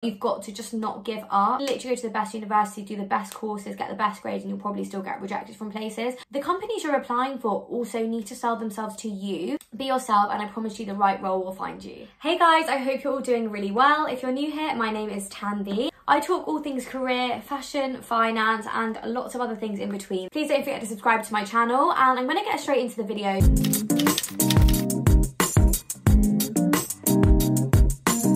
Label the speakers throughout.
Speaker 1: You've got to just not give up. Literally go to the best university, do the best courses, get the best grades, and you'll probably still get rejected from places. The companies you're applying for also need to sell themselves to you. Be yourself, and I promise you the right role will find you. Hey guys, I hope you're all doing really well. If you're new here, my name is Tanvi. I talk all things career, fashion, finance, and lots of other things in between. Please don't forget to subscribe to my channel, and I'm gonna get straight into the video.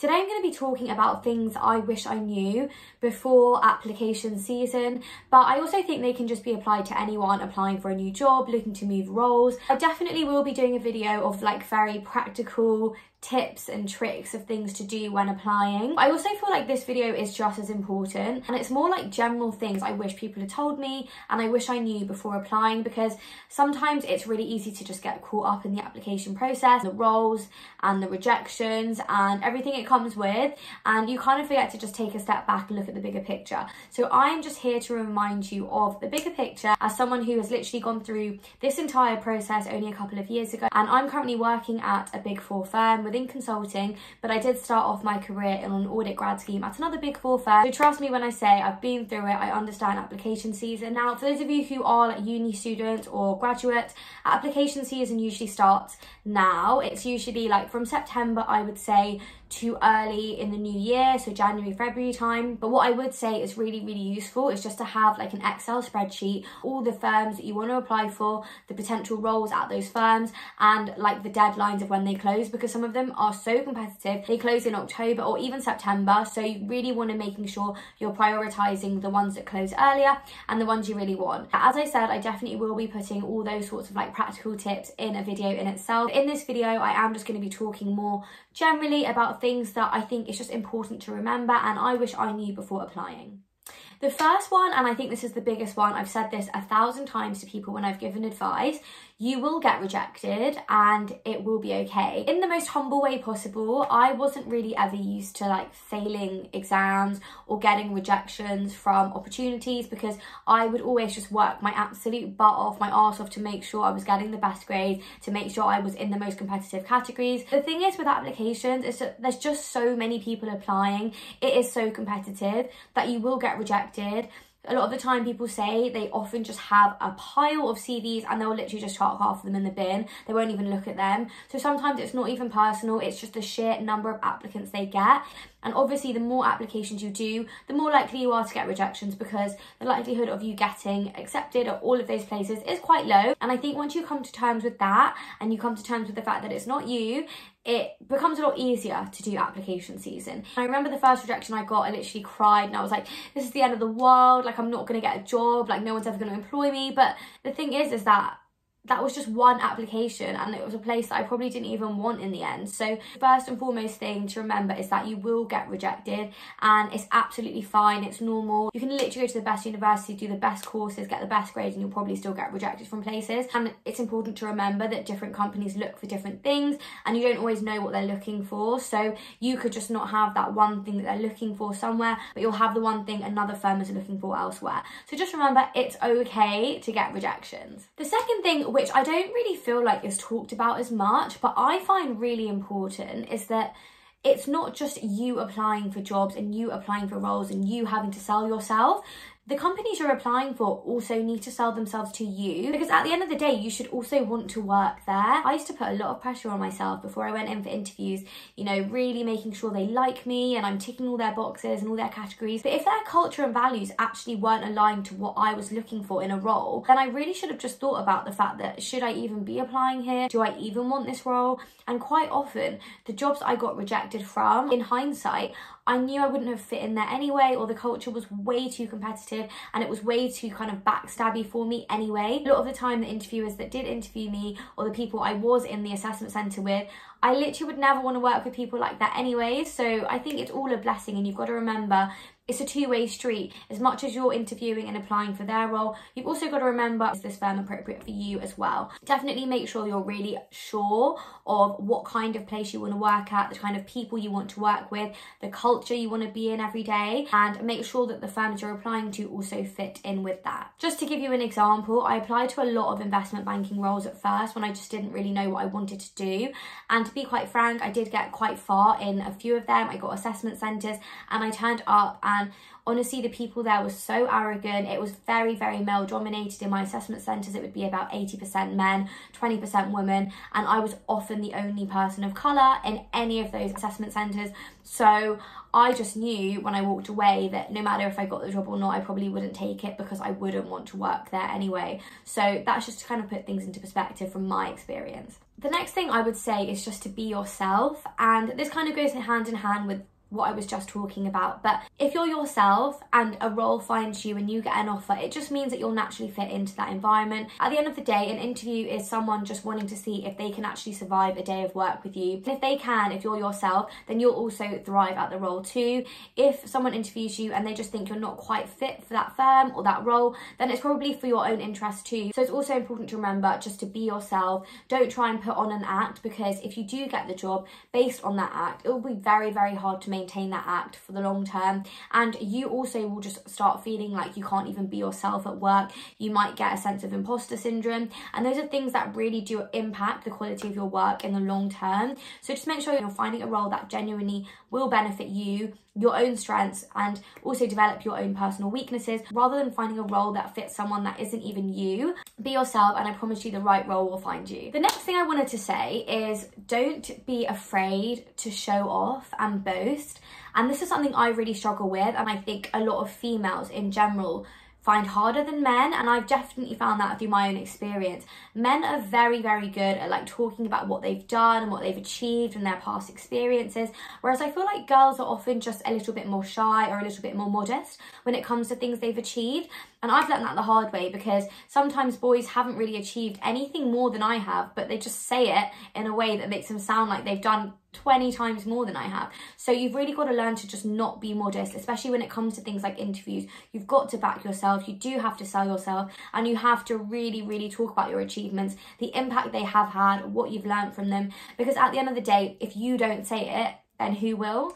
Speaker 1: Today I'm going to be talking about things I wish I knew before application season, but I also think they can just be applied to anyone applying for a new job, looking to move roles. I definitely will be doing a video of like very practical tips and tricks of things to do when applying. I also feel like this video is just as important, and it's more like general things I wish people had told me and I wish I knew before applying, because sometimes it's really easy to just get caught up in the application process, the roles and the rejections and everything it comes with, and you kind of forget to just take a step back and look at the bigger picture. So I'm just here to remind you of the bigger picture as someone who has literally gone through this entire process only a couple of years ago, and I'm currently working at a Big Four firm within consulting, but I did start off my career in an audit grad scheme at another Big Four firm. So trust me when I say I've been through it, I understand application season. Now, for those of you who are like uni students or graduates, application season usually starts now. It's usually like from September, I would say, to early in the new year, so January, February time. But what I would say is really useful is just to have like an Excel spreadsheet, all the firms that you want to apply for, the potential roles at those firms, and like the deadlines of when they close, because some of them are so competitive. They close in October or even September, so you really want to making sure you're prioritizing the ones that close earlier and the ones you really want. As I said, I definitely will be putting all those sorts of like practical tips in a video in itself. In this video, I am just going to be talking more generally about things that I think is just important to remember and I wish I knew before applying. The first one, and I think this is the biggest one, I've said this 1,000 times to people when I've given advice: you will get rejected and it will be okay. In the most humble way possible, I wasn't really ever used to like failing exams or getting rejections from opportunities, because I would always just work my absolute butt off, my arse off, to make sure I was getting the best grades, to make sure I was in the most competitive categories. The thing is with applications is that there's just so many people applying. It is so competitive that you will get rejected. A lot of the time people say they often just have a pile of CVs and they'll literally just chuck half of them in the bin. They won't even look at them. So sometimes it's not even personal, it's just the sheer number of applicants they get. And obviously the more applications you do, the more likely you are to get rejections, because the likelihood of you getting accepted at all of those places is quite low. And I think once you come to terms with that, and you come to terms with the fact that it's not you, it becomes a lot easier to do application season. I remember the first rejection I got, I literally cried and I was like, this is the end of the world, like I'm not going to get a job, like no one's ever going to employ me. But the thing is that was just one application, and it was a place that I probably didn't even want in the end. So first and foremost thing to remember is that you will get rejected, and it's absolutely fine, it's normal. You can literally go to the best university, do the best courses, get the best grades, and you'll probably still get rejected from places. And it's important to remember that different companies look for different things, and you don't always know what they're looking for. So you could just not have that one thing that they're looking for somewhere, but you'll have the one thing another firm is looking for elsewhere. So just remember, it's okay to get rejections. The second thing, which I don't really feel like is talked about as much, but I find really important, is that it's not just you applying for jobs and you applying for roles and you having to sell yourself. The companies you're applying for also need to sell themselves to you, because at the end of the day, you should also want to work there. I used to put a lot of pressure on myself before I went in for interviews, you know, really making sure they like me and I'm ticking all their boxes and all their categories. But if their culture and values actually weren't aligned to what I was looking for in a role, then I really should have just thought about the fact that, should I even be applying here? Do I even want this role? And quite often, the jobs I got rejected from, in hindsight, I knew I wouldn't have fit in there anyway, or the culture was way too competitive and it was way too kind of backstabby for me anyway. A lot of the time, the interviewers that did interview me, or the people I was in the assessment centre with, I literally would never want to work with people like that anyway. So I think it's all a blessing, and you've got to remember, it's a two-way street. As much as you're interviewing and applying for their role, you've also got to remember, is this firm appropriate for you as well? Definitely make sure you're really sure of what kind of place you want to work at, the kind of people you want to work with, the culture you want to be in every day, and make sure that the firms you're applying to also fit in with that. Just to give you an example, I applied to a lot of investment banking roles at first when I just didn't really know what I wanted to do, and to be quite frank, I did get quite far in a few of them. I got assessment centres and I turned up, and honestly, the people there were so arrogant. It was very, very male dominated. In my assessment centres, it would be about 80% men, 20% women, and I was often the only person of colour in any of those assessment centres. So I just knew when I walked away that no matter if I got the job or not, I probably wouldn't take it because I wouldn't want to work there anyway. So that's just to kind of put things into perspective from my experience. The next thing I would say is just to be yourself, and this kind of goes hand in hand with what I was just talking about. But if you're yourself and a role finds you and you get an offer, it just means that you'll naturally fit into that environment. At the end of the day, an interview is someone just wanting to see if they can actually survive a day of work with you. And if they can, if you're yourself, then you'll also thrive at the role too. If someone interviews you and they just think you're not quite fit for that firm or that role, then it's probably for your own interest too. So it's also important to remember just to be yourself. Don't try and put on an act, because if you do get the job based on that act, it will be very, very hard to maintain that act for the long term, and you also will just start feeling like you can't even be yourself at work. You might get a sense of imposter syndrome, and those are things that really do impact the quality of your work in the long term. So just make sure you're finding a role that genuinely will benefit you, your own strengths, and also develop your own personal weaknesses, rather than finding a role that fits someone that isn't even you. Be yourself, and I promise you the right role will find you. The next thing I wanted to say is don't be afraid to show off and boast. And this is something I really struggle with, and I think a lot of females in general find harder than men, and I've definitely found that through my own experience. Men are very, very good at like talking about what they've done and what they've achieved and their past experiences, whereas I feel like girls are often just a little bit more shy or a little bit more modest when it comes to things they've achieved. And I've learned that the hard way, because sometimes boys haven't really achieved anything more than I have, but they just say it in a way that makes them sound like they've done 20 times more than I have. So you've really got to learn to just not be modest, especially when it comes to things like interviews. You've got to back yourself, you do have to sell yourself, and you have to really, really talk about your achievements, the impact they have had, what you've learned from them, because at the end of the day, if you don't say it, then who will?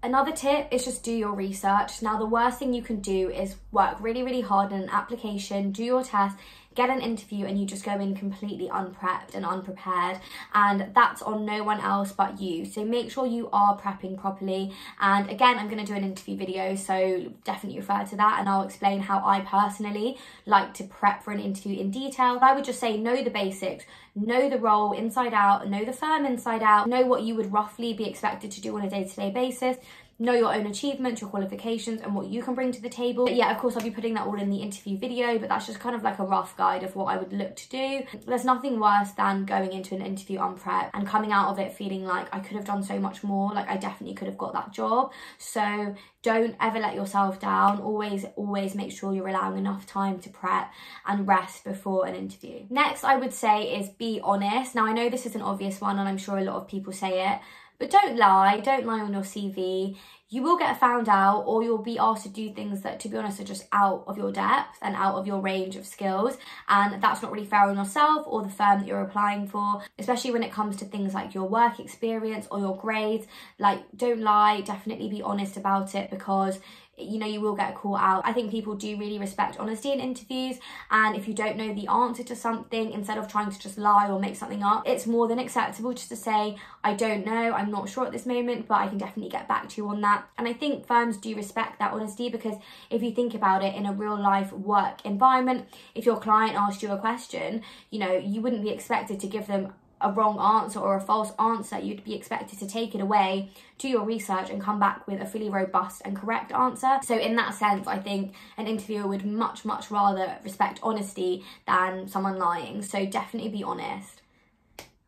Speaker 1: Another tip is just do your research. Now, the worst thing you can do is work really, really hard in an application, do your test, get an interview, and you just go in completely unprepped and unprepared, and that's on no one else but you. So make sure you are prepping properly. And again, I'm going to do an interview video, so definitely refer to that, and I'll explain how I personally like to prep for an interview in detail. I would just say know the basics, know the role inside out, know the firm inside out, know what you would roughly be expected to do on a day-to-day basis, know your own achievements, your qualifications, and what you can bring to the table. But yeah, of course, I'll be putting that all in the interview video, but that's just kind of like a rough guide of what I would look to do. There's nothing worse than going into an interview unprepped and coming out of it feeling like I could have done so much more, like I definitely could have got that job. So don't ever let yourself down. Always make sure you're allowing enough time to prep and rest before an interview. Next, I would say is be honest. Now, I know this is an obvious one, and I'm sure a lot of people say it, but don't lie on your CV. You will get found out, or you'll be asked to do things that, to be honest, are just out of your depth and out of your range of skills. And that's not really fair on yourself or the firm that you're applying for, especially when it comes to things like your work experience or your grades. Like, don't lie, definitely be honest about it, because you know, you will get a call out. I think people do really respect honesty in interviews, and if you don't know the answer to something, instead of trying to just lie or make something up, it's more than acceptable just to say, I don't know, I'm not sure at this moment, but I can definitely get back to you on that. And I think firms do respect that honesty, because if you think about it, in a real life work environment, if your client asked you a question, you know, you wouldn't be expected to give them a wrong answer or a false answer. You'd be expected to take it away, do your research, and come back with a fully robust and correct answer. So in that sense, I think an interviewer would much rather respect honesty than someone lying. So definitely be honest.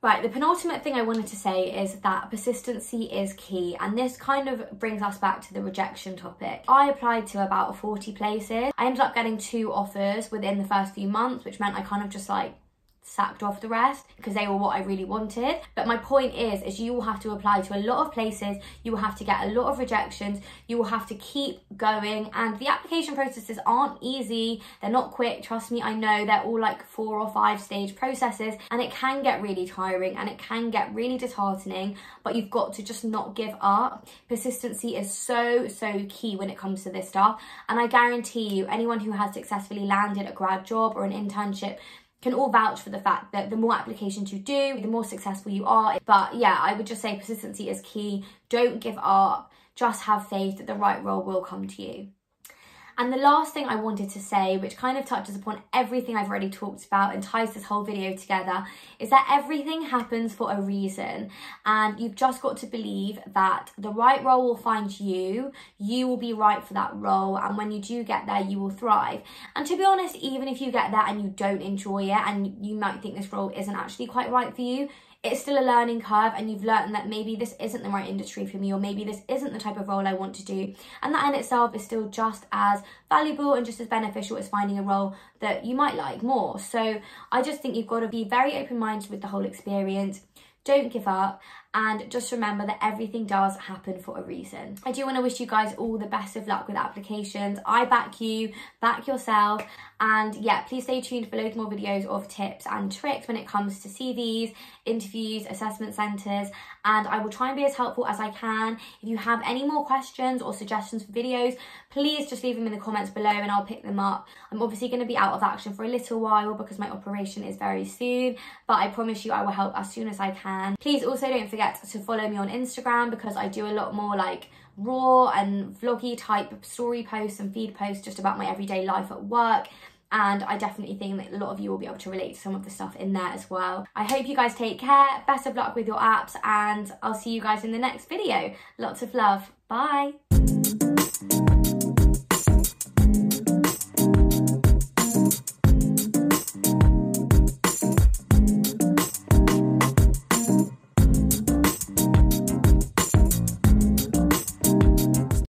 Speaker 1: Right, the penultimate thing I wanted to say is that persistency is key, and this kind of brings us back to the rejection topic. I applied to about 40 places. I ended up getting 2 offers within the first few months, which meant I kind of just like sacked off the rest because they were what I really wanted. But my point is you will have to apply to a lot of places, you will have to get a lot of rejections, you will have to keep going, and the application processes aren't easy, they're not quick, trust me, I know. They're all like 4 or 5 stage processes, and it can get really tiring and it can get really disheartening, but you've got to just not give up. Persistency is so key when it comes to this stuff, and I guarantee you anyone who has successfully landed a grad job or an internship can all vouch for the fact that the more applications you do, the more successful you are. But yeah, I would just say persistency is key. Don't give up. Just have faith that the right role will come to you. And the last thing I wanted to say, which kind of touches upon everything I've already talked about and ties this whole video together, is that everything happens for a reason. And you've just got to believe that the right role will find you, you will be right for that role, and when you do get there, you will thrive. And to be honest, even if you get there and you don't enjoy it and you might think this role isn't actually quite right for you, it's still a learning curve, and you've learned that maybe this isn't the right industry for me, or maybe this isn't the type of role I want to do. And that in itself is still just as valuable and just as beneficial as finding a role that you might like more. So I just think you've got to be very open-minded with the whole experience. Don't give up, and just remember that everything does happen for a reason. I do want to wish you guys all the best of luck with applications. I back you, back yourself, and yeah, please stay tuned for loads more videos of tips and tricks when it comes to CVs, interviews, assessment centres, and I will try and be as helpful as I can. If you have any more questions or suggestions for videos, please just leave them in the comments below and I'll pick them up. I'm obviously going to be out of action for a little while because my operation is very soon, but I promise you I will help as soon as I can. Please also don't forget to follow me on Instagram because I do a lot more like raw and vloggy type story posts and feed posts just about my everyday life at work. And I definitely think that a lot of you will be able to relate to some of the stuff in there as well. I hope you guys take care, best of luck with your apps, and I'll see you guys in the next video. Lots of love, bye.